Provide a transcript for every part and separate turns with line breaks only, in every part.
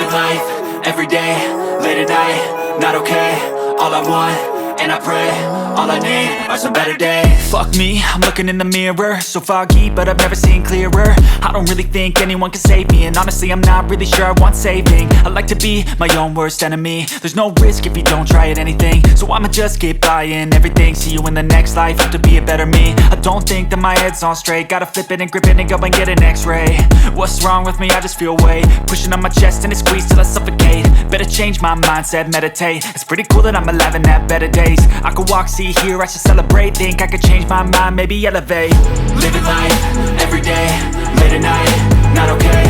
Living life, everyday, late at night, not okay. All I want, and I pray, all I need are some better days. Fuck me, I'm looking in the mirror, so foggy, but I've never seen clearer. I don't really think anyone can save me, and honestly I'm not really sure I want saving. I like to be my own worst enemy. There's no risk if you don't try at anything, so I'ma just keep buying everything. See you in the next life, have to be a better me. I don't think that my head's on straight, gotta flip it and grip it and go and get an x-ray. What's wrong with me? I just feel weight pushing on my chest and it squeezes till I suffocate. Better change my mindset, meditate. It's pretty cool that I'm alive and have better days. I could walk, see, hear, I should celebrate. Think I could change my mind, maybe elevate. Living life, everyday, late at night, not okay.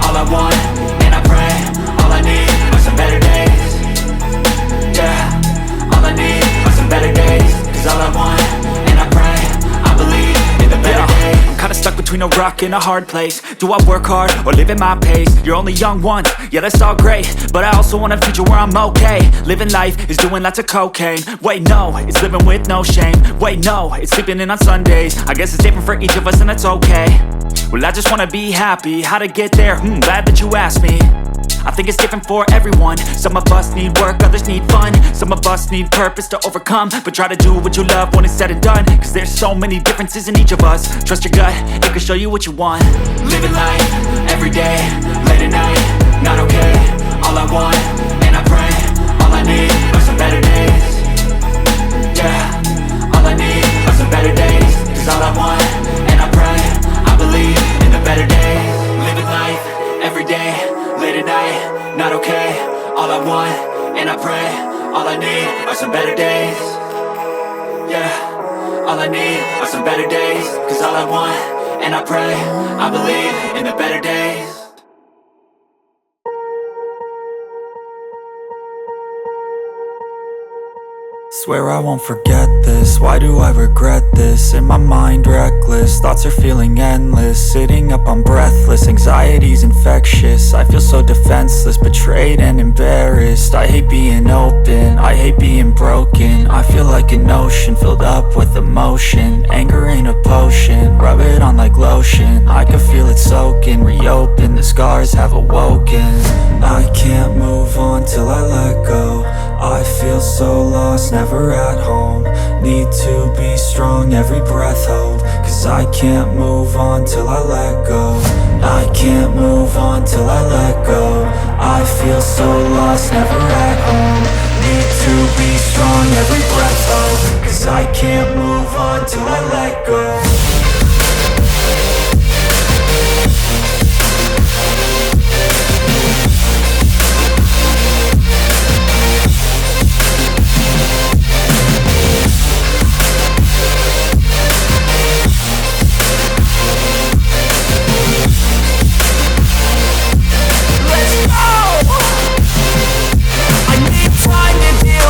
All I want, and I pray, all I need are some better days. Yeah, all I need are some better days. Cause all I want, and I pray, I believe in the better days. I'm kinda stuck between a rock and a hard place. Do I work hard or live at my pace? You're only young once, yeah that's all great, but I also want a future where I'm okay. Living life is doing lots of cocaine. Wait no, it's living with no shame. Wait no, it's sleeping in on Sundays. I guess it's different for each of us and that's okay. Well I just wanna be happy, how to get there? Glad that you asked me. I think it's different for everyone. Some of us need work, others need fun. Some of us need purpose to overcome. But try to do what you love when it's said and done. Cause there's so many differences in each of us. Trust your gut, it can show you what you want. Living life, everyday, late at night, not okay. All I want, and I pray, all I need are some better days. Yeah, all I need are some better days. Cause all I want, and I pray, I believe in the better days. Living life, everyday, late at night, not okay. All I want, and I pray, all I need are some better days. Yeah, all I need are some better days. Cause all I want, and I pray, I believe in the better days.
Swear I won't forget this, why do I regret this? In my mind reckless, thoughts are feeling endless. Sitting up I'm breathless, anxiety's infectious. I feel so defenseless, betrayed and embarrassed. I hate being open, I hate being broken. I feel like an ocean filled up with emotion. Anger ain't a potion, rub it on like lotion. I can feel it soaking, reopen, the scars have awoken. I can't move on till I let go. I feel so lost, never at home. Need to be strong, every breath hold. Cause I can't move on till I let go. I can't move on till I let go. I feel so lost, never at home. Need to be strong, every breath hold. Cause I can't move on till I let go.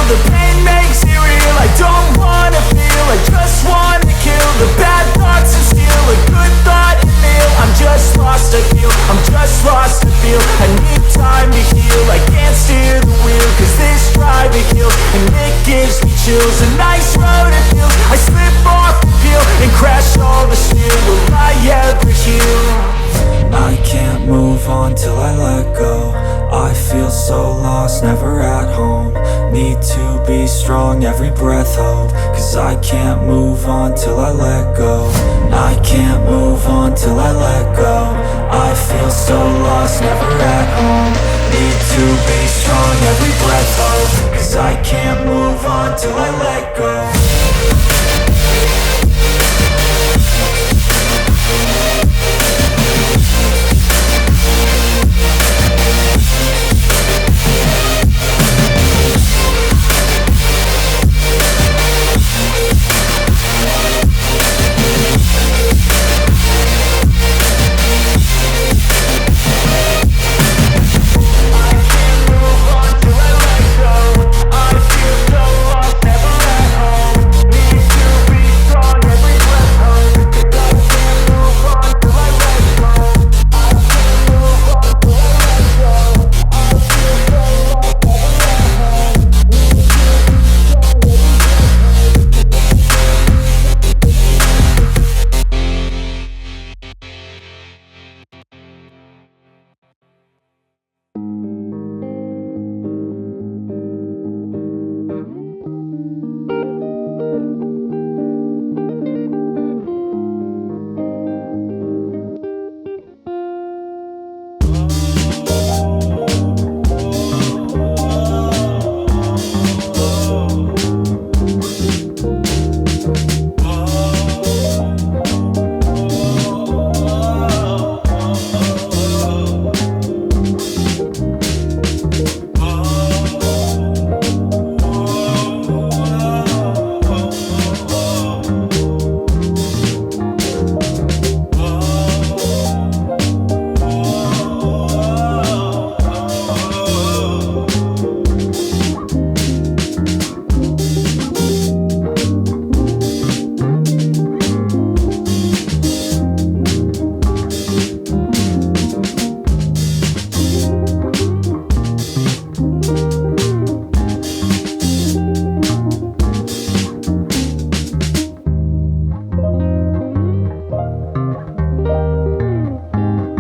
The pain makes it real, I don't wanna feel. I just wanna kill the bad thoughts and steal a good thought and meal. I'm just lost, I feel, I'm just lost, I feel. I need time to heal, I can't steer the wheel. Cause this drive it kills, and it gives me chills. A nice road it feels, I slip off the peel and crash all the steel. Will I ever heal?
I can't move on till I let go. I feel so lost, never at home. Need to be strong, every breath hold. Cause I can't move on till I let go. I can't move on till I let go. I feel so lost, never at home. Need to be strong, every breath hold. Cause I can't move on till I let go.